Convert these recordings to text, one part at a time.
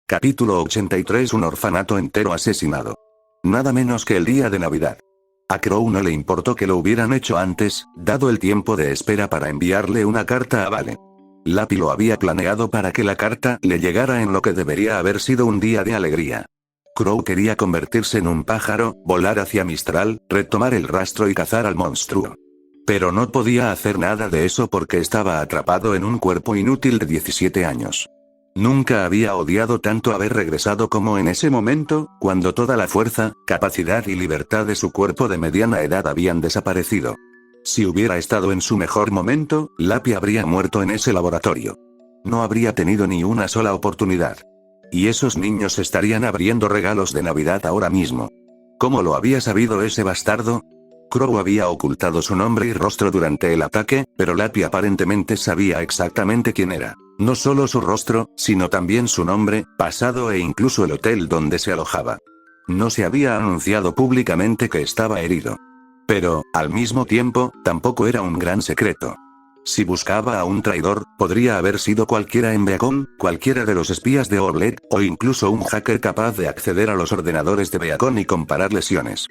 Capítulo 83. Un orfanato entero asesinado. Nada menos que el día de Navidad. A Crow no le importó que lo hubieran hecho antes, dado el tiempo de espera para enviarle una carta a Vale. Lapi lo había planeado para que la carta le llegara en lo que debería haber sido un día de alegría. Crow quería convertirse en un pájaro, volar hacia Mistral, retomar el rastro y cazar al monstruo. Pero no podía hacer nada de eso porque estaba atrapado en un cuerpo inútil de 17 años. Nunca había odiado tanto haber regresado como en ese momento, cuando toda la fuerza, capacidad y libertad de su cuerpo de mediana edad habían desaparecido. Si hubiera estado en su mejor momento, Lapi habría muerto en ese laboratorio. No habría tenido ni una sola oportunidad. Y esos niños estarían abriendo regalos de Navidad ahora mismo. ¿Cómo lo había sabido ese bastardo? Crow había ocultado su nombre y rostro durante el ataque, pero Lapi aparentemente sabía exactamente quién era. No solo su rostro, sino también su nombre, pasado e incluso el hotel donde se alojaba. No se había anunciado públicamente que estaba herido. Pero, al mismo tiempo, tampoco era un gran secreto. Si buscaba a un traidor, podría haber sido cualquiera en Beacon, cualquiera de los espías de Oblet, o incluso un hacker capaz de acceder a los ordenadores de Beacon y comparar lesiones.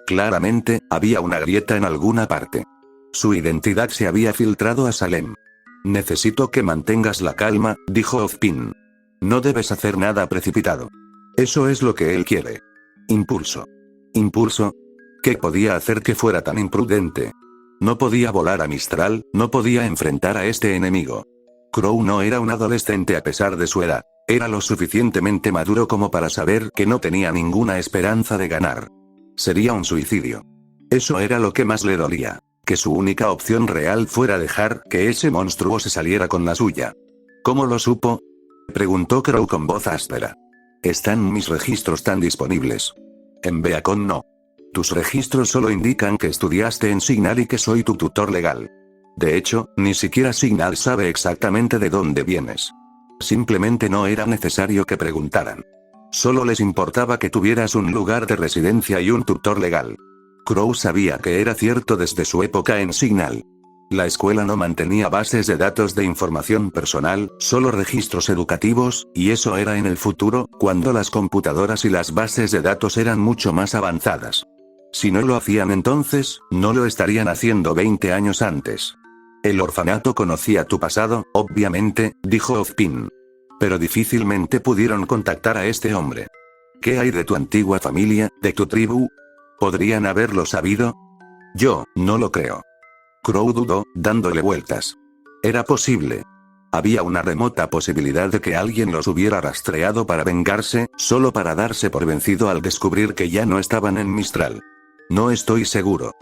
Claramente, había una grieta en alguna parte. Su identidad se había filtrado a Salem. Necesito que mantengas la calma, dijo Ozpin. No debes hacer nada precipitado. Eso es lo que él quiere. Impulso. ¿Impulso? ¿Qué podía hacer que fuera tan imprudente? No podía volar a Mistral, no podía enfrentar a este enemigo. Crow no era un adolescente a pesar de su edad. Era lo suficientemente maduro como para saber que no tenía ninguna esperanza de ganar. Sería un suicidio. Eso era lo que más le dolía. Que su única opción real fuera dejar que ese monstruo se saliera con la suya. ¿Cómo lo supo? Preguntó Crow con voz áspera. ¿Están mis registros tan disponibles? En Beacon no. Tus registros solo indican que estudiaste en Signal y que soy tu tutor legal. De hecho, ni siquiera Signal sabe exactamente de dónde vienes. Simplemente no era necesario que preguntaran. Solo les importaba que tuvieras un lugar de residencia y un tutor legal. Crow sabía que era cierto desde su época en Signal. La escuela no mantenía bases de datos de información personal, solo registros educativos, y eso era en el futuro, cuando las computadoras y las bases de datos eran mucho más avanzadas. Si no lo hacían entonces, no lo estarían haciendo 20 años antes. El orfanato conocía tu pasado, obviamente, dijo Ozpin. Pero difícilmente pudieron contactar a este hombre. ¿Qué hay de tu antigua familia, de tu tribu? ¿Podrían haberlo sabido? Yo, no lo creo. Crow dudó, dándole vueltas. Era posible. Había una remota posibilidad de que alguien los hubiera rastreado para vengarse, solo para darse por vencido al descubrir que ya no estaban en Mistral. No estoy seguro.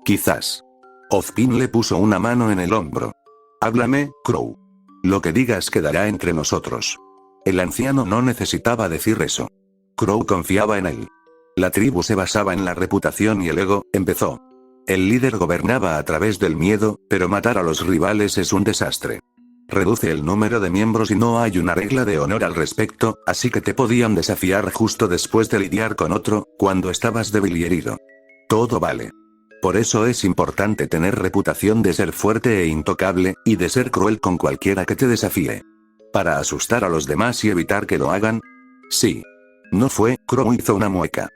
Quizás. Ozpin le puso una mano en el hombro. Háblame, Crow. Lo que digas quedará entre nosotros. El anciano no necesitaba decir eso. Crow confiaba en él. La tribu se basaba en la reputación y el ego, empezó. El líder gobernaba a través del miedo, pero matar a los rivales es un desastre. Reduce el número de miembros y no hay una regla de honor al respecto, así que te podían desafiar justo después de lidiar con otro, cuando estabas débil y herido. Todo vale. Por eso es importante tener reputación de ser fuerte e intocable, y de ser cruel con cualquiera que te desafíe. ¿Para asustar a los demás y evitar que lo hagan? Sí. No fue, Crow hizo una mueca.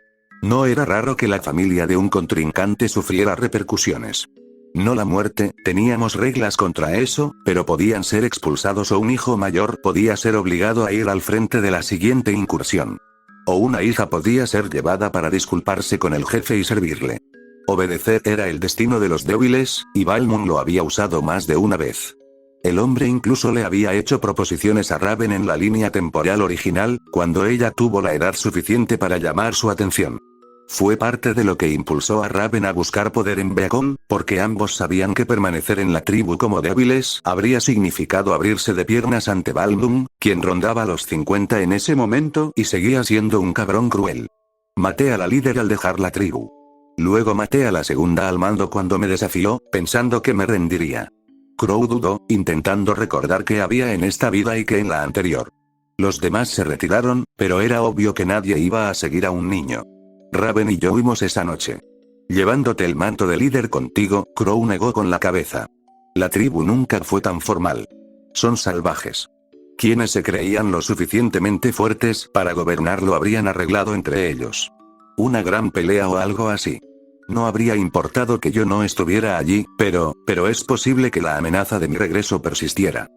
No era raro que la familia de un contrincante sufriera repercusiones. No la muerte, teníamos reglas contra eso, pero podían ser expulsados o un hijo mayor podía ser obligado a ir al frente de la siguiente incursión. O una hija podía ser llevada para disculparse con el jefe y servirle. Obedecer era el destino de los débiles, y Balmung lo había usado más de una vez. El hombre incluso le había hecho proposiciones a Raven en la línea temporal original, cuando ella tuvo la edad suficiente para llamar su atención. Fue parte de lo que impulsó a Raven a buscar poder en Beacon, porque ambos sabían que permanecer en la tribu como débiles habría significado abrirse de piernas ante Balmung, quien rondaba los 50 en ese momento y seguía siendo un cabrón cruel. Maté a la líder al dejar la tribu. Luego maté a la segunda al mando cuando me desafió, pensando que me rendiría. Crow dudó, intentando recordar qué había en esta vida y qué en la anterior. Los demás se retiraron, pero era obvio que nadie iba a seguir a un niño. Raven y yo huimos esa noche. Llevándote el manto de líder contigo, Crow negó con la cabeza. La tribu nunca fue tan formal. Son salvajes. Quienes se creían lo suficientemente fuertes para gobernar lo habrían arreglado entre ellos. Una gran pelea o algo así. No habría importado que yo no estuviera allí, pero es posible que la amenaza de mi regreso persistiera.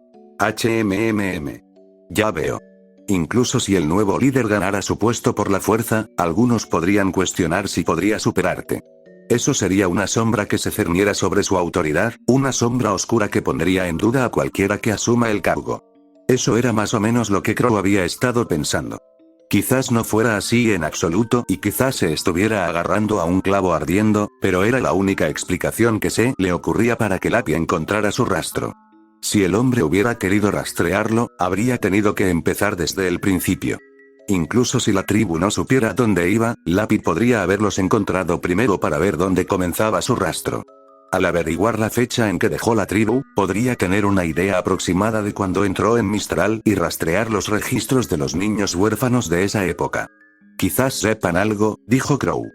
Ya veo. Incluso si el nuevo líder ganara su puesto por la fuerza, algunos podrían cuestionar si podría superarte. Eso sería una sombra que se cerniera sobre su autoridad, una sombra oscura que pondría en duda a cualquiera que asuma el cargo. Eso era más o menos lo que Crow había estado pensando. Quizás no fuera así en absoluto y quizás se estuviera agarrando a un clavo ardiendo, pero era la única explicación que se le ocurría para que Lapi encontrara su rastro. Si el hombre hubiera querido rastrearlo, habría tenido que empezar desde el principio. Incluso si la tribu no supiera dónde iba, Lapi podría haberlos encontrado primero para ver dónde comenzaba su rastro. Al averiguar la fecha en que dejó la tribu, podría tener una idea aproximada de cuándo entró en Mistral y rastrear los registros de los niños huérfanos de esa época. Quizás sepan algo, dijo Crow.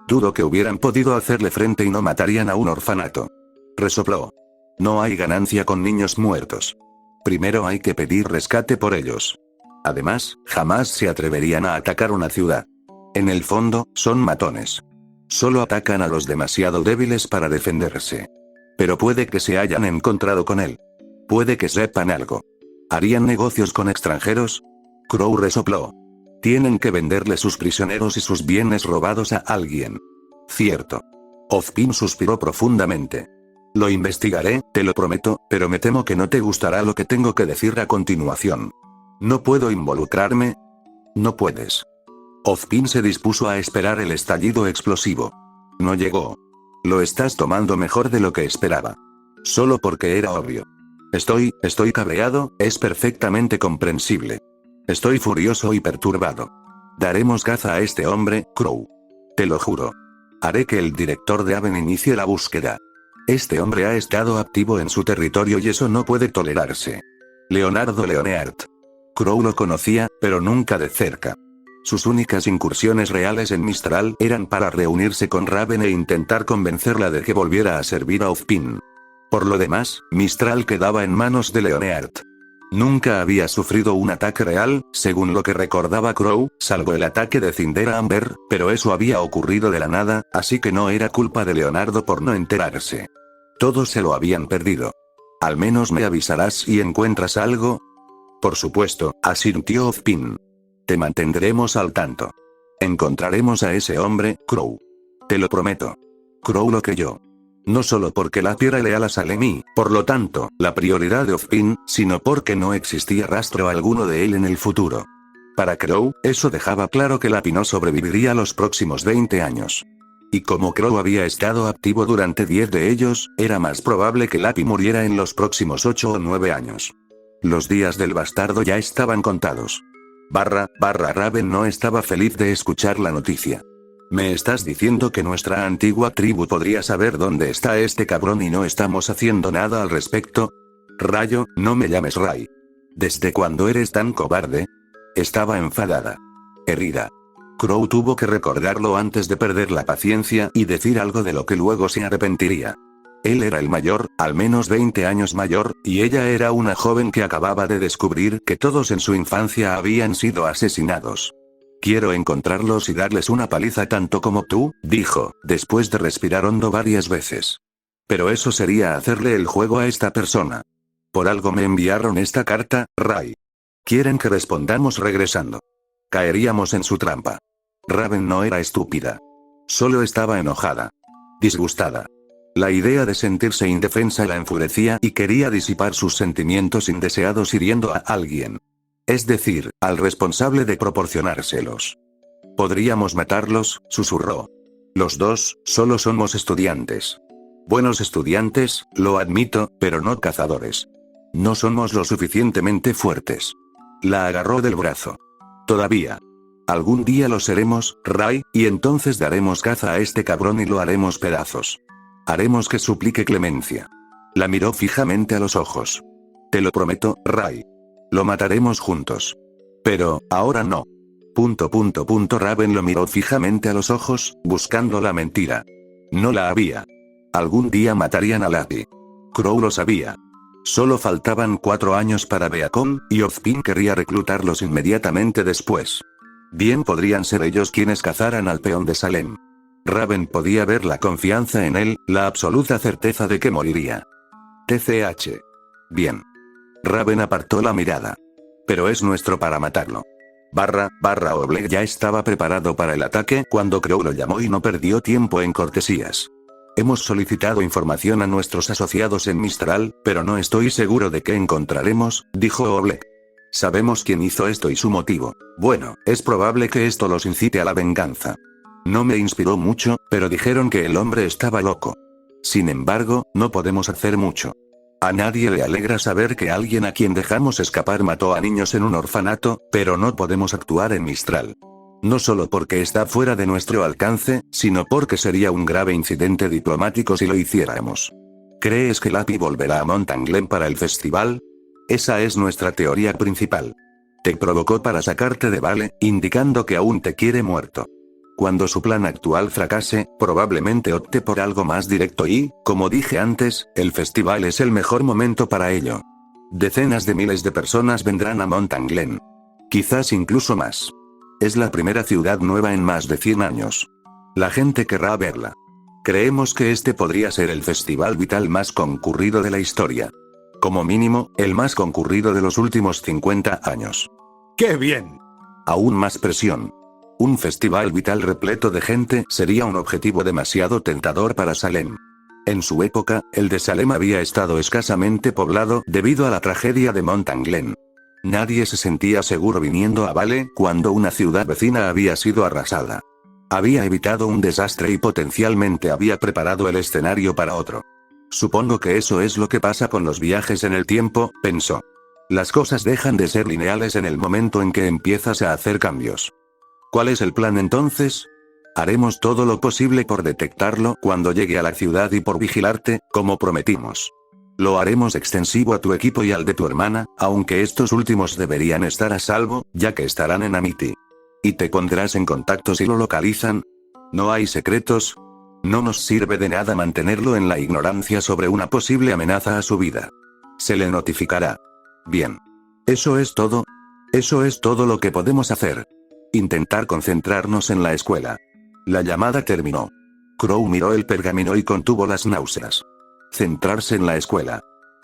Dudo que hubieran podido hacerle frente y no matarían a un orfanato. Resopló. No hay ganancia con niños muertos. Primero hay que pedir rescate por ellos. Además, jamás se atreverían a atacar una ciudad. En el fondo, son matones. Solo atacan a los demasiado débiles para defenderse. Pero puede que se hayan encontrado con él. Puede que sepan algo. ¿Harían negocios con extranjeros? Crow resopló. Tienen que venderle sus prisioneros y sus bienes robados a alguien. Cierto. Ozpin suspiró profundamente. Lo investigaré, te lo prometo, pero me temo que no te gustará lo que tengo que decir a continuación. ¿No puedo involucrarme? No puedes. Ozpin se dispuso a esperar el estallido explosivo. No llegó. Lo estás tomando mejor de lo que esperaba. Solo porque era obvio. Estoy cabreado, es perfectamente comprensible. Estoy furioso y perturbado. Daremos caza a este hombre, Crow. Te lo juro. Haré que el director de Haven inicie la búsqueda. Este hombre ha estado activo en su territorio y eso no puede tolerarse. Leonardo Leoneart. Crow lo conocía, pero nunca de cerca. Sus únicas incursiones reales en Mistral eran para reunirse con Raven e intentar convencerla de que volviera a servir a Ozpin. Por lo demás, Mistral quedaba en manos de Leoneart. Nunca había sufrido un ataque real, según lo que recordaba Crow, salvo el ataque de Cindera Amber, pero eso había ocurrido de la nada, así que no era culpa de Leonardo por no enterarse. Todos se lo habían perdido. Al menos me avisarás si encuentras algo. Por supuesto, asintió Ozpin. Te mantendremos al tanto. Encontraremos a ese hombre, Crow. Te lo prometo. Crow lo creyó. No solo porque Lapi era leal a Salemi, por lo tanto, la prioridad de Ozpin, sino porque no existía rastro alguno de él en el futuro. Para Crow, eso dejaba claro que Lapi no sobreviviría los próximos 20 años. Y como Crow había estado activo durante 10 de ellos, era más probable que Lapi muriera en los próximos 8 o 9 años. Los días del bastardo ya estaban contados. Raven no estaba feliz de escuchar la noticia. ¿Me estás diciendo que nuestra antigua tribu podría saber dónde está este cabrón y no estamos haciendo nada al respecto? Rayo, no me llames Ray. ¿Desde cuándo eres tan cobarde? Estaba enfadada. Herida. Crow tuvo que recordarlo antes de perder la paciencia y decir algo de lo que luego se arrepentiría. Él era el mayor, al menos 20 años mayor, y ella era una joven que acababa de descubrir que todos en su infancia habían sido asesinados. Quiero encontrarlos y darles una paliza tanto como tú, dijo, después de respirar hondo varias veces. Pero eso sería hacerle el juego a esta persona. Por algo me enviaron esta carta, Ray. Quieren que respondamos regresando. Caeríamos en su trampa. Raven no era estúpida. Solo estaba enojada. Disgustada. La idea de sentirse indefensa la enfurecía y quería disipar sus sentimientos indeseados hiriendo a alguien. Es decir, al responsable de proporcionárselos. Podríamos matarlos, susurró. Los dos, solo somos estudiantes. Buenos estudiantes, lo admito, pero no cazadores. No somos lo suficientemente fuertes. La agarró del brazo. Todavía. Algún día lo seremos, Ray, y entonces daremos caza a este cabrón y lo haremos pedazos. Haremos que suplique clemencia. La miró fijamente a los ojos. Te lo prometo, Ray. Lo mataremos juntos. Pero, ahora no. Raven lo miró fijamente a los ojos, buscando la mentira. No la había. Algún día matarían a Lapi. Crow lo sabía. Solo faltaban 4 años para Beacon, y Ozpin querría reclutarlos inmediatamente después. Bien podrían ser ellos quienes cazaran al peón de Salem. Raven podía ver la confianza en él, la absoluta certeza de que moriría. TCH. Bien. Raven apartó la mirada. Pero es nuestro para matarlo. Oleg ya estaba preparado para el ataque cuando Crow lo llamó y no perdió tiempo en cortesías. Hemos solicitado información a nuestros asociados en Mistral, pero no estoy seguro de qué encontraremos, dijo Oleg. Sabemos quién hizo esto y su motivo. Bueno, es probable que esto los incite a la venganza. No me inspiró mucho, pero dijeron que el hombre estaba loco. Sin embargo, no podemos hacer mucho. A nadie le alegra saber que alguien a quien dejamos escapar mató a niños en un orfanato, pero no podemos actuar en Mistral. No solo porque está fuera de nuestro alcance, sino porque sería un grave incidente diplomático si lo hiciéramos. ¿Crees que Lapi volverá a Montanglen para el festival? Esa es nuestra teoría principal. Te provocó para sacarte de Vale, indicando que aún te quiere muerto. Cuando su plan actual fracase, probablemente opte por algo más directo y, como dije antes, el festival es el mejor momento para ello. Decenas de miles de personas vendrán a Montanglen. Quizás incluso más. Es la primera ciudad nueva en más de 100 años. La gente querrá verla. Creemos que este podría ser el festival vital más concurrido de la historia. Como mínimo, el más concurrido de los últimos 50 años. ¡Qué bien! Aún más presión. Un festival vital repleto de gente sería un objetivo demasiado tentador para Salem. En su época, el de Salem había estado escasamente poblado debido a la tragedia de Montanglen. Nadie se sentía seguro viniendo a Vale cuando una ciudad vecina había sido arrasada. Había evitado un desastre y potencialmente había preparado el escenario para otro. Supongo que eso es lo que pasa con los viajes en el tiempo, pensó. Las cosas dejan de ser lineales en el momento en que empiezas a hacer cambios. ¿Cuál es el plan entonces? Haremos todo lo posible por detectarlo cuando llegue a la ciudad y por vigilarte, como prometimos. Lo haremos extensivo a tu equipo y al de tu hermana, aunque estos últimos deberían estar a salvo, ya que estarán en Amity. ¿Y te pondrás en contacto si lo localizan? ¿No hay secretos? No nos sirve de nada mantenerlo en la ignorancia sobre una posible amenaza a su vida. Se le notificará. Bien. ¿Eso es todo? Eso es todo lo que podemos hacer. Intentar concentrarnos en la escuela. La llamada terminó. Crow miró el pergamino y contuvo las náuseas. Centrarse en la escuela.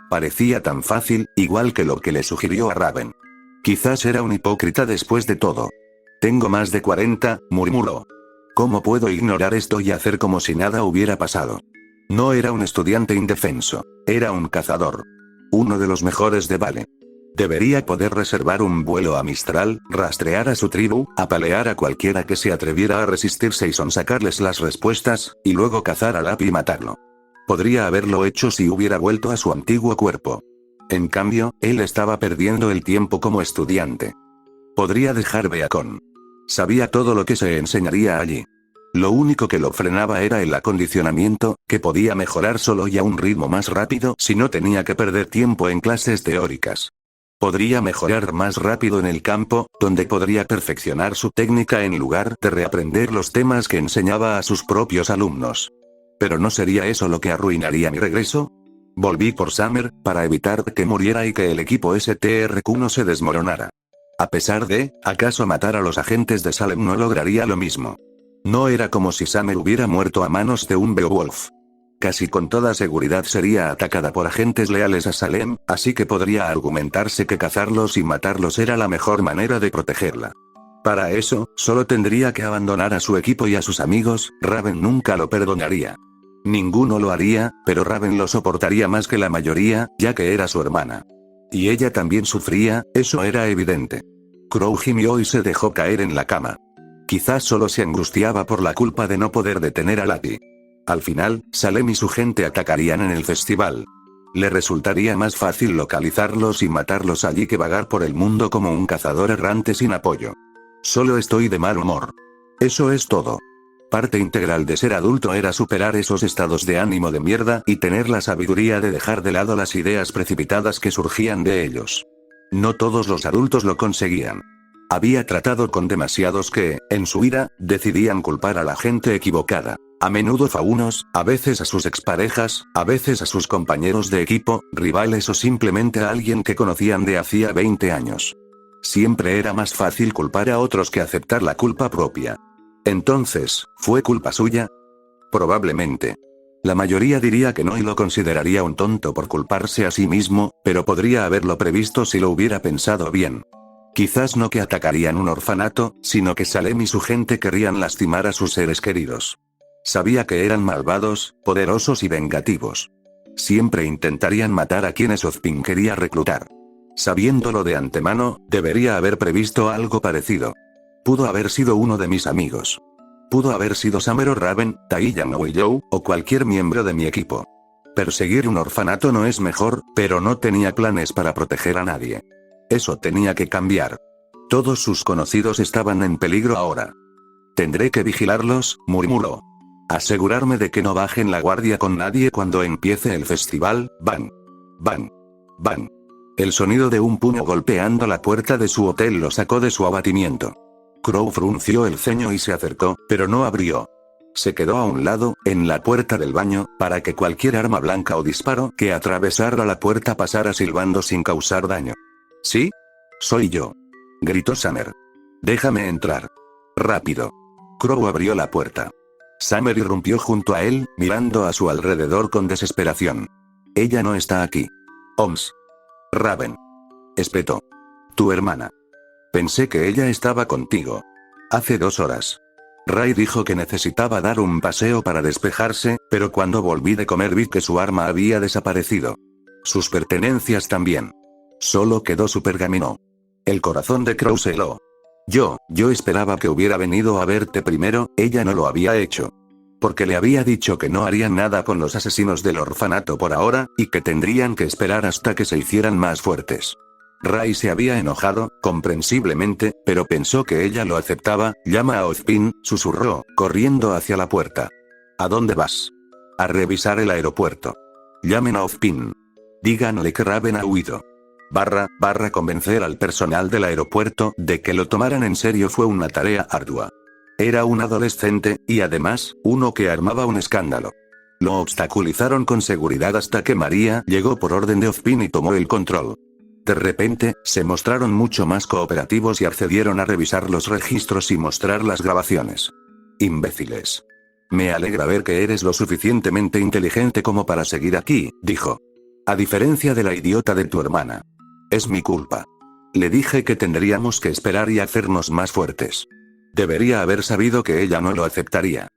Parecía tan fácil, igual que lo que le sugirió a Raven. Quizás era un hipócrita después de todo. Tengo más de 40, murmuró. ¿Cómo puedo ignorar esto y hacer como si nada hubiera pasado? No era un estudiante indefenso. Era un cazador. Uno de los mejores de Vale. Debería poder reservar un vuelo a Mistral, rastrear a su tribu, apalear a cualquiera que se atreviera a resistirse y sonsacarles las respuestas, y luego cazar a Lapi y matarlo. Podría haberlo hecho si hubiera vuelto a su antiguo cuerpo. En cambio, él estaba perdiendo el tiempo como estudiante. Podría dejar Beacon. Sabía todo lo que se enseñaría allí. Lo único que lo frenaba era el acondicionamiento, que podía mejorar solo y a un ritmo más rápido si no tenía que perder tiempo en clases teóricas. Podría mejorar más rápido en el campo, donde podría perfeccionar su técnica en lugar de reaprender los temas que enseñaba a sus propios alumnos. ¿Pero no sería eso lo que arruinaría mi regreso? Volví por Summer, para evitar que muriera y que el equipo STRQ no se desmoronara. A pesar de, ¿acaso matar a los agentes de Salem no lograría lo mismo? No era como si Summer hubiera muerto a manos de un Beowulf. Casi con toda seguridad sería atacada por agentes leales a Salem, así que podría argumentarse que cazarlos y matarlos era la mejor manera de protegerla. Para eso, solo tendría que abandonar a su equipo y a sus amigos. Raven nunca lo perdonaría. Ninguno lo haría, pero Raven lo soportaría más que la mayoría, ya que era su hermana. Y ella también sufría, eso era evidente. Crow gimió y se dejó caer en la cama. Quizás solo se angustiaba por la culpa de no poder detener a Lapi. Al final, Salem y su gente atacarían en el festival. Le resultaría más fácil localizarlos y matarlos allí que vagar por el mundo como un cazador errante sin apoyo. Solo estoy de mal humor. Eso es todo. Parte integral de ser adulto era superar esos estados de ánimo de mierda y tener la sabiduría de dejar de lado las ideas precipitadas que surgían de ellos. No todos los adultos lo conseguían. Había tratado con demasiados que, en su ira, decidían culpar a la gente equivocada. A menudo faunos, a veces a sus exparejas, a veces a sus compañeros de equipo, rivales o simplemente a alguien que conocían de hacía 20 años. Siempre era más fácil culpar a otros que aceptar la culpa propia. Entonces, ¿fue culpa suya? Probablemente. La mayoría diría que no y lo consideraría un tonto por culparse a sí mismo, pero podría haberlo previsto si lo hubiera pensado bien. Quizás no que atacarían un orfanato, sino que Salem y su gente querrían lastimar a sus seres queridos. Sabía que eran malvados, poderosos y vengativos. Siempre intentarían matar a quienes Ozpin quería reclutar. Sabiéndolo de antemano, debería haber previsto algo parecido. Pudo haber sido uno de mis amigos. Pudo haber sido Summer o Raven, Taiyang o Willow, o cualquier miembro de mi equipo. Perseguir un orfanato no es mejor, pero no tenía planes para proteger a nadie. Eso tenía que cambiar. Todos sus conocidos estaban en peligro ahora. Tendré que vigilarlos, murmuró. Asegurarme de que no bajen la guardia con nadie cuando empiece el festival. Van. Van. Van. El sonido de un puño golpeando la puerta de su hotel lo sacó de su abatimiento. Crow frunció el ceño y se acercó, pero no abrió. Se quedó a un lado, en la puerta del baño, para que cualquier arma blanca o disparo que atravesara la puerta pasara silbando sin causar daño. ¿Sí? Soy yo. Gritó Summer. Déjame entrar. Rápido. Crow abrió la puerta. Summer irrumpió junto a él, mirando a su alrededor con desesperación. Ella no está aquí. Oms. Raven. Espetó. Tu hermana. Pensé que ella estaba contigo. Hace 2 horas. Ray dijo que necesitaba dar un paseo para despejarse, pero cuando volví de comer vi que su arma había desaparecido. Sus pertenencias también. Solo quedó su pergamino. El corazón de Crow se heló. Yo esperaba que hubiera venido a verte primero, ella no lo había hecho. Porque le había dicho que no harían nada con los asesinos del orfanato por ahora, y que tendrían que esperar hasta que se hicieran más fuertes. Ray se había enojado, comprensiblemente, pero pensó que ella lo aceptaba. Llama a Ozpin, susurró, corriendo hacia la puerta. ¿A dónde vas? A revisar el aeropuerto. Llamen a Ozpin. Díganle que Raven ha huido. Convencer al personal del aeropuerto de que lo tomaran en serio fue una tarea ardua. Era un adolescente, y además, uno que armaba un escándalo. Lo obstaculizaron con seguridad hasta que María llegó por orden de Ozpin y tomó el control. De repente, se mostraron mucho más cooperativos y accedieron a revisar los registros y mostrar las grabaciones. Imbéciles. Me alegra ver que eres lo suficientemente inteligente como para seguir aquí, dijo. A diferencia de la idiota de tu hermana. Es mi culpa. Le dije que tendríamos que esperar y hacernos más fuertes. Debería haber sabido que ella no lo aceptaría.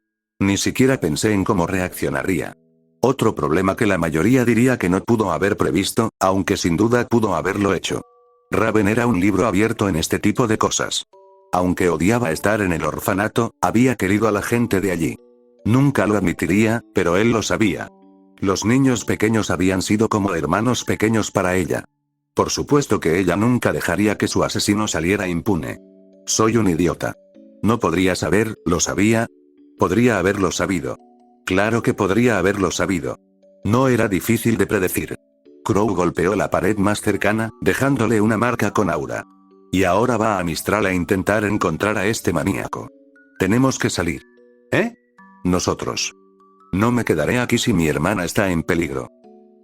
Ni siquiera pensé en cómo reaccionaría. Otro problema que la mayoría diría que no pudo haber previsto, aunque sin duda pudo haberlo hecho. Raven era un libro abierto en este tipo de cosas. Aunque odiaba estar en el orfanato, había querido a la gente de allí. Nunca lo admitiría, pero él lo sabía. Los niños pequeños habían sido como hermanos pequeños para ella. Por supuesto que ella nunca dejaría que su asesino saliera impune. Soy un idiota. No podría saber, lo sabía. Podría haberlo sabido. Claro que podría haberlo sabido. No era difícil de predecir. Crow golpeó la pared más cercana, dejándole una marca con aura. Y ahora va a Mistral a intentar encontrar a este maníaco. Tenemos que salir. ¿Eh? Nosotros. No me quedaré aquí si mi hermana está en peligro.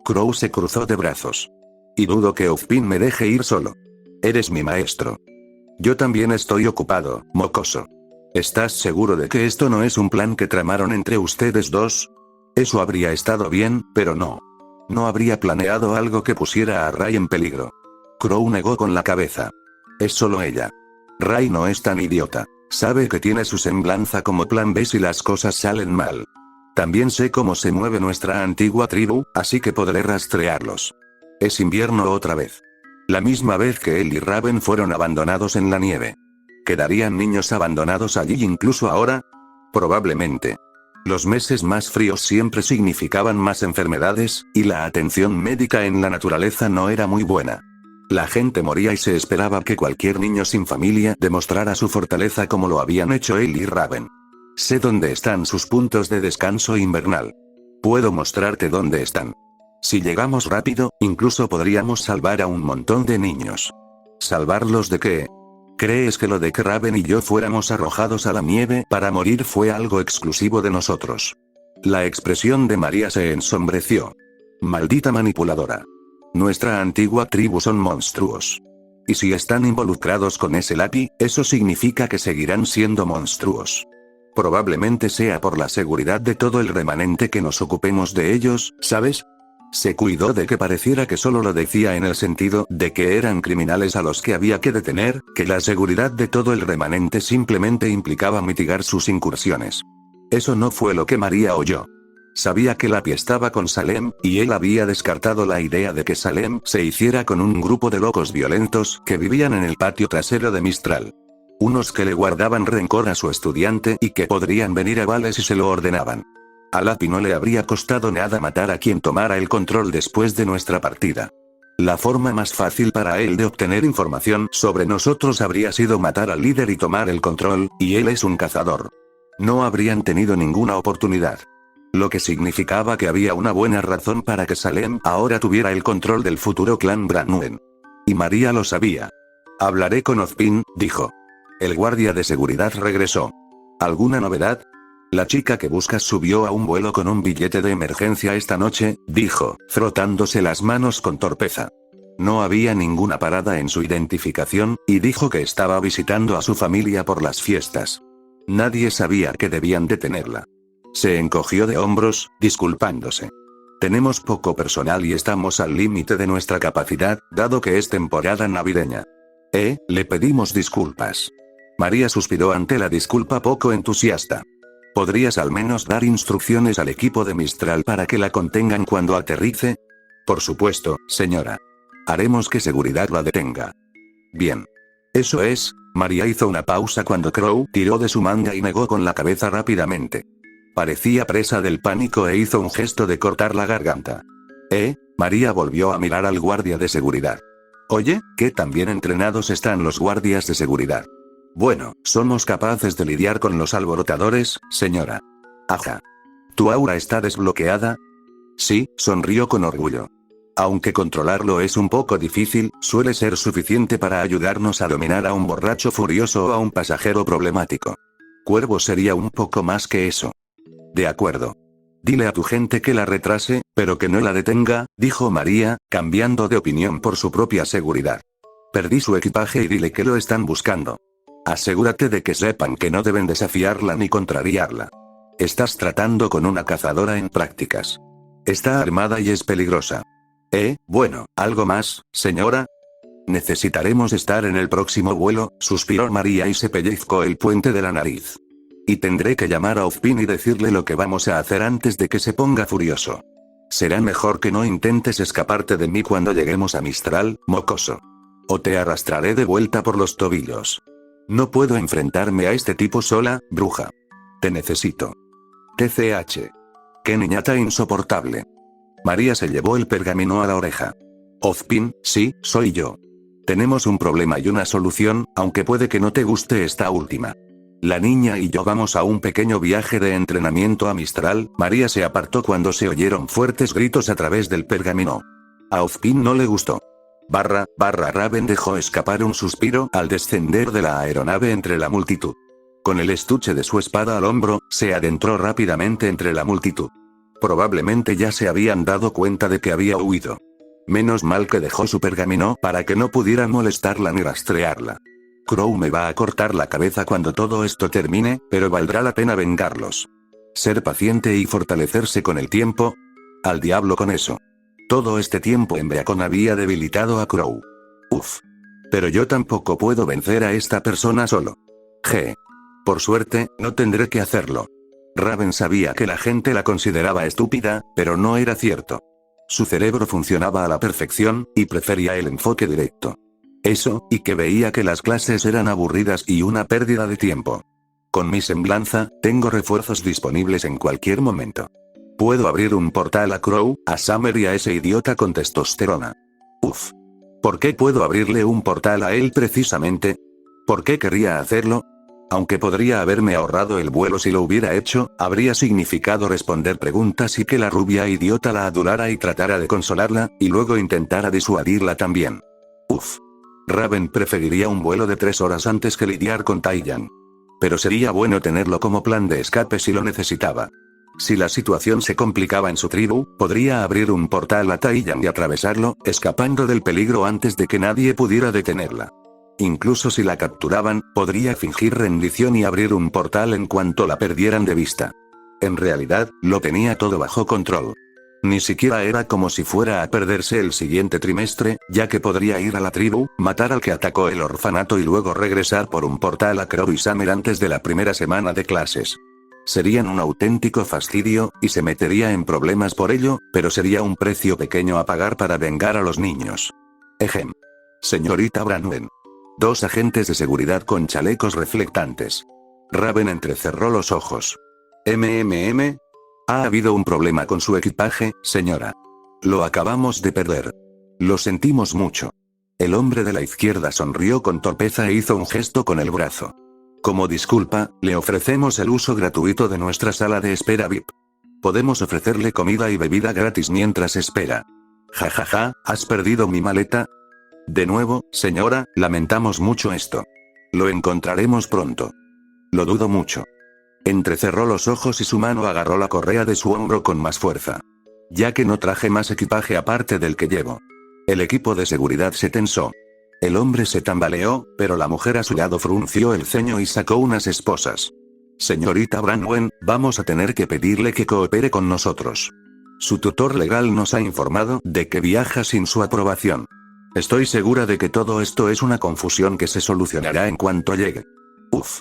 Crow se cruzó de brazos. Y dudo que Ozpin me deje ir solo. Eres mi maestro. Yo también estoy ocupado, mocoso. ¿Estás seguro de que esto no es un plan que tramaron entre ustedes dos? Eso habría estado bien, pero no. No habría planeado algo que pusiera a Ray en peligro. Crow negó con la cabeza. Es solo ella. Ray no es tan idiota. Sabe que tiene su semblanza como plan B si las cosas salen mal. También sé cómo se mueve nuestra antigua tribu, así que podré rastrearlos. Es invierno otra vez. La misma vez que él y Raven fueron abandonados en la nieve. ¿Quedarían niños abandonados allí incluso ahora? Probablemente. Los meses más fríos siempre significaban más enfermedades, y la atención médica en la naturaleza no era muy buena. La gente moría y se esperaba que cualquier niño sin familia demostrara su fortaleza como lo habían hecho él y Raven. Sé dónde están sus puntos de descanso invernal. Puedo mostrarte dónde están. Si llegamos rápido, incluso podríamos salvar a un montón de niños. ¿Salvarlos de qué? ¿Crees que lo de que Raven y yo fuéramos arrojados a la nieve para morir fue algo exclusivo de nosotros? La expresión de María se ensombreció. Maldita manipuladora. Nuestra antigua tribu son monstruos. Y si están involucrados con ese lápiz, eso significa que seguirán siendo monstruos. Probablemente sea por la seguridad de todo el remanente que nos ocupemos de ellos, ¿sabes? Se cuidó de que pareciera que solo lo decía en el sentido de que eran criminales a los que había que detener, que la seguridad de todo el remanente simplemente implicaba mitigar sus incursiones. Eso no fue lo que María oyó. Sabía que Lapi estaba con Salem, y él había descartado la idea de que Salem se hiciera con un grupo de locos violentos que vivían en el patio trasero de Mistral. Unos que le guardaban rencor a su estudiante y que podrían venir a Vale si se lo ordenaban. A Lapi no le habría costado nada matar a quien tomara el control después de nuestra partida. La forma más fácil para él de obtener información sobre nosotros habría sido matar al líder y tomar el control, y él es un cazador. No habrían tenido ninguna oportunidad. Lo que significaba que había una buena razón para que Salem ahora tuviera el control del futuro clan Branwen. Y María lo sabía. Hablaré con Ozpin, dijo. El guardia de seguridad regresó. ¿Alguna novedad? La chica que buscas subió a un vuelo con un billete de emergencia esta noche, dijo, frotándose las manos con torpeza. No había ninguna parada en su identificación, y dijo que estaba visitando a su familia por las fiestas. Nadie sabía que debían detenerla. Se encogió de hombros, disculpándose. Tenemos poco personal y estamos al límite de nuestra capacidad, dado que es temporada navideña. Le pedimos disculpas. María suspiró ante la disculpa poco entusiasta. ¿Podrías al menos dar instrucciones al equipo de Mistral para que la contengan cuando aterrice? Por supuesto, señora. Haremos que seguridad la detenga. Bien. Eso es. María hizo una pausa cuando Crow tiró de su manga y negó con la cabeza rápidamente. Parecía presa del pánico e hizo un gesto de cortar la garganta. María volvió a mirar al guardia de seguridad. Oye, ¿qué tan bien entrenados están los guardias de seguridad? Bueno, somos capaces de lidiar con los alborotadores, señora. Ajá. ¿Tu aura está desbloqueada? Sí, sonrió con orgullo. Aunque controlarlo es un poco difícil, suele ser suficiente para ayudarnos a dominar a un borracho furioso o a un pasajero problemático. Cuervo sería un poco más que eso. De acuerdo. Dile a tu gente que la retrase, pero que no la detenga, dijo María, cambiando de opinión por su propia seguridad. Perdí su equipaje y dile que lo están buscando. Asegúrate de que sepan que no deben desafiarla ni contrariarla. Estás tratando con una cazadora en prácticas. Está armada y es peligrosa. Bueno, ¿algo más, señora? Necesitaremos estar en el próximo vuelo, suspiró María y se pellizcó el puente de la nariz. Y tendré que llamar a Ozpin y decirle lo que vamos a hacer antes de que se ponga furioso. Será mejor que no intentes escaparte de mí cuando lleguemos a Mistral, mocoso. O te arrastraré de vuelta por los tobillos. No puedo enfrentarme a este tipo sola, bruja. Te necesito. TCH. Qué niñata insoportable. María se llevó el pergamino a la oreja. Ozpin, sí, soy yo. Tenemos un problema y una solución, aunque puede que no te guste esta última. La niña y yo vamos a un pequeño viaje de entrenamiento a Mistral. María se apartó cuando se oyeron fuertes gritos a través del pergamino. A Ozpin no le gustó. Raven dejó escapar un suspiro al descender de la aeronave entre la multitud. Con el estuche de su espada al hombro, se adentró rápidamente entre la multitud. Probablemente ya se habían dado cuenta de que había huido. Menos mal que dejó su pergamino para que no pudieran molestarla ni rastrearla. Crow me va a cortar la cabeza cuando todo esto termine, pero valdrá la pena vengarlos. Ser paciente y fortalecerse con el tiempo. Al diablo con eso. Todo este tiempo Embriacón había debilitado a Crow. Uf. Pero yo tampoco puedo vencer a esta persona solo. Por suerte, no tendré que hacerlo. Raven sabía que la gente la consideraba estúpida, pero no era cierto. Su cerebro funcionaba a la perfección, y prefería el enfoque directo. Eso, y que veía que las clases eran aburridas y una pérdida de tiempo. Con mi semblanza, tengo refuerzos disponibles en cualquier momento. Puedo abrir un portal a Crow, a Summer y a ese idiota con testosterona. Uf. ¿Por qué puedo abrirle un portal a él precisamente? ¿Por qué querría hacerlo? Aunque podría haberme ahorrado el vuelo si lo hubiera hecho, habría significado responder preguntas y que la rubia idiota la adulara y tratara de consolarla, y luego intentara disuadirla también. Uf. Raven preferiría un vuelo de 3 horas antes que lidiar con Taiyang. Pero sería bueno tenerlo como plan de escape si lo necesitaba. Si la situación se complicaba en su tribu, podría abrir un portal a Taiyang y atravesarlo, escapando del peligro antes de que nadie pudiera detenerla. Incluso si la capturaban, podría fingir rendición y abrir un portal en cuanto la perdieran de vista. En realidad, lo tenía todo bajo control. Ni siquiera era como si fuera a perderse el siguiente trimestre, ya que podría ir a la tribu, matar al que atacó el orfanato y luego regresar por un portal a Crow y Summer antes de la primera semana de clases. Serían un auténtico fastidio, y se metería en problemas por ello, pero sería un precio pequeño a pagar para vengar a los niños. Ejem. Señorita Branwen. 2 agentes de seguridad con chalecos reflectantes. Raven entrecerró los ojos. Ha habido un problema con su equipaje, señora. Lo acabamos de perder. Lo sentimos mucho. El hombre de la izquierda sonrió con torpeza e hizo un gesto con el brazo. Como disculpa, le ofrecemos el uso gratuito de nuestra sala de espera VIP. Podemos ofrecerle comida y bebida gratis mientras espera. Jajaja, ¿has perdido mi maleta? De nuevo, señora, lamentamos mucho esto. Lo encontraremos pronto. Lo dudo mucho. Entrecerró los ojos y su mano agarró la correa de su hombro con más fuerza. Ya que no traje más equipaje aparte del que llevo. El equipo de seguridad se tensó. El hombre se tambaleó, pero la mujer a su lado frunció el ceño y sacó unas esposas. Señorita Branwen, vamos a tener que pedirle que coopere con nosotros. Su tutor legal nos ha informado de que viaja sin su aprobación. Estoy segura de que todo esto es una confusión que se solucionará en cuanto llegue. Uf.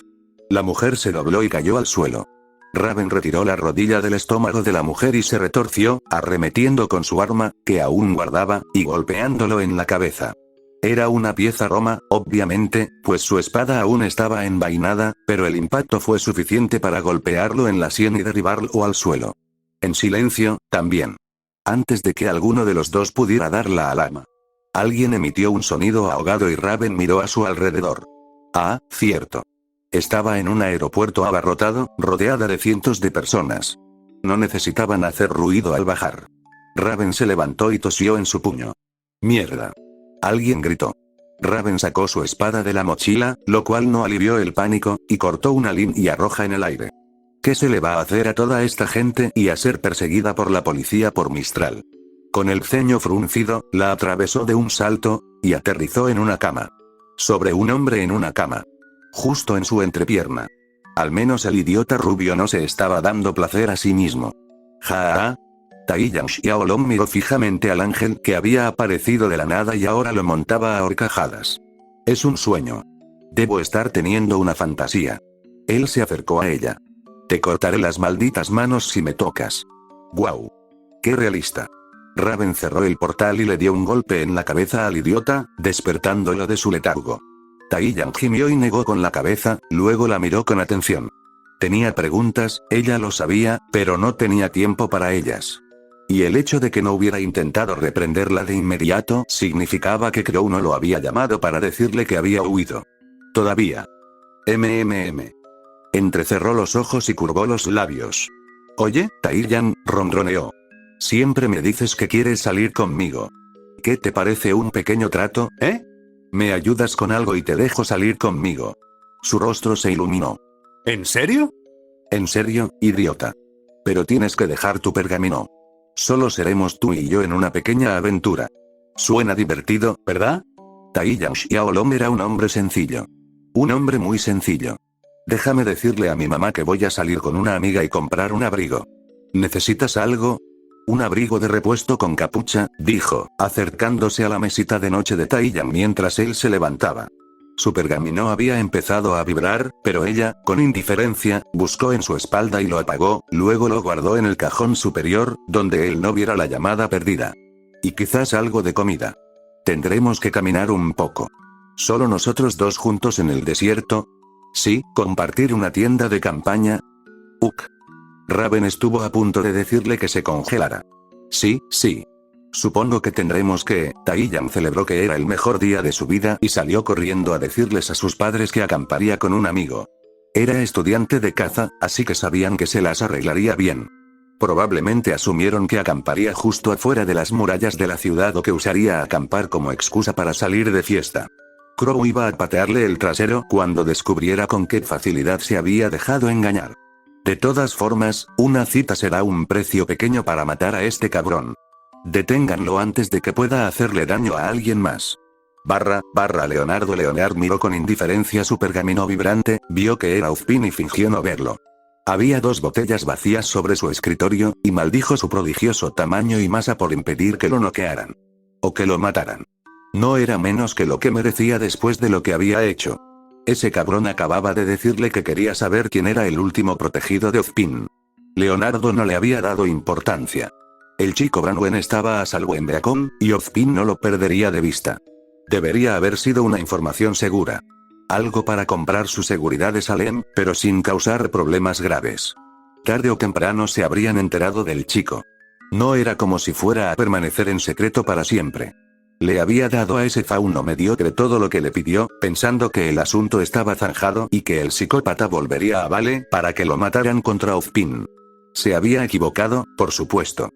La mujer se dobló y cayó al suelo. Raven retiró la rodilla del estómago de la mujer y se retorció, arremetiendo con su arma, que aún guardaba, y golpeándolo en la cabeza. Era una pieza roma, obviamente, pues su espada aún estaba envainada, pero el impacto fue suficiente para golpearlo en la sien y derribarlo al suelo. En silencio, también. Antes de que alguno de los dos pudiera dar la alarma. Alguien emitió un sonido ahogado y Raven miró a su alrededor. Ah, cierto. Estaba en un aeropuerto abarrotado, rodeada de cientos de personas. No necesitaban hacer ruido al bajar. Raven se levantó y tosió en su puño. ¡Mierda! Alguien gritó. Raven sacó su espada de la mochila, lo cual no alivió el pánico, y cortó una línea roja en el aire. ¿Qué se le va a hacer a toda esta gente y a ser perseguida por la policía por Mistral? Con el ceño fruncido, la atravesó de un salto, y aterrizó en una cama. Sobre un hombre en una cama. Justo en su entrepierna. Al menos el idiota rubio no se estaba dando placer a sí mismo. ¡Ja! Taiyang Xiaolong miró fijamente al ángel que había aparecido de la nada y ahora lo montaba a horcajadas. Es un sueño. Debo estar teniendo una fantasía. Él se acercó a ella. Te cortaré las malditas manos si me tocas. ¡Guau! ¡Qué realista! Raven cerró el portal y le dio un golpe en la cabeza al idiota, despertándolo de su letargo. Taiyang gimió y negó con la cabeza, luego la miró con atención. Tenía preguntas, ella lo sabía, pero no tenía tiempo para ellas. Y el hecho de que no hubiera intentado reprenderla de inmediato significaba que Crow no lo había llamado para decirle que había huido. Todavía. Entrecerró los ojos y curvó los labios. Oye, Taiyang, ronroneó. Siempre me dices que quieres salir conmigo. ¿Qué te parece un pequeño trato, eh? Me ayudas con algo y te dejo salir conmigo. Su rostro se iluminó. ¿En serio? En serio, idiota. Pero tienes que dejar tu pergamino. Solo seremos tú y yo en una pequeña aventura. Suena divertido, ¿verdad? Taiyang Xiaolong era un hombre sencillo. Un hombre muy sencillo. Déjame decirle a mi mamá que voy a salir con una amiga y comprar un abrigo. ¿Necesitas algo? Un abrigo de repuesto con capucha, dijo, acercándose a la mesita de noche de Taiyang mientras él se levantaba. Su pergamino había empezado a vibrar, pero ella, con indiferencia, buscó en su espalda y lo apagó, luego lo guardó en el cajón superior, donde él no viera la llamada perdida. Y quizás algo de comida. Tendremos que caminar un poco. ¿Solo nosotros dos juntos en el desierto? Sí, compartir una tienda de campaña. Raven estuvo a punto de decirle que se congelara. Sí. Supongo que tendremos que. Taiyang celebró que era el mejor día de su vida y salió corriendo a decirles a sus padres que acamparía con un amigo. Era estudiante de caza, así que sabían que se las arreglaría bien. Probablemente asumieron que acamparía justo afuera de las murallas de la ciudad o que usaría acampar como excusa para salir de fiesta. Crow iba a patearle el trasero cuando descubriera con qué facilidad se había dejado engañar. De todas formas, una cita será un precio pequeño para matar a este cabrón. Deténganlo antes de que pueda hacerle daño a alguien más. Leonardo. Leonard miró con indiferencia su pergamino vibrante, vio que era Ozpin y fingió no verlo. Había 2 botellas vacías sobre su escritorio, y maldijo su prodigioso tamaño y masa por impedir que lo noquearan. O que lo mataran. No era menos que lo que merecía después de lo que había hecho. Ese cabrón acababa de decirle que quería saber quién era el último protegido de Ozpin. Leonardo no le había dado importancia. El chico Branwen estaba a salvo en Beacon, y Ozpin no lo perdería de vista. Debería haber sido una información segura. Algo para comprar su seguridad de Salem, pero sin causar problemas graves. Tarde o temprano se habrían enterado del chico. No era como si fuera a permanecer en secreto para siempre. Le había dado a ese fauno mediocre todo lo que le pidió, pensando que el asunto estaba zanjado y que el psicópata volvería a Vale para que lo mataran contra Ozpin. Se había equivocado, por supuesto.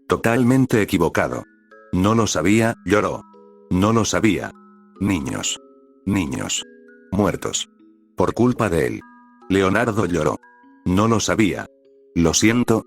Totalmente equivocado. No lo sabía, lloró. No lo sabía. Niños. Niños. Muertos. Por culpa de él. Leonardo lloró. No lo sabía. Lo siento,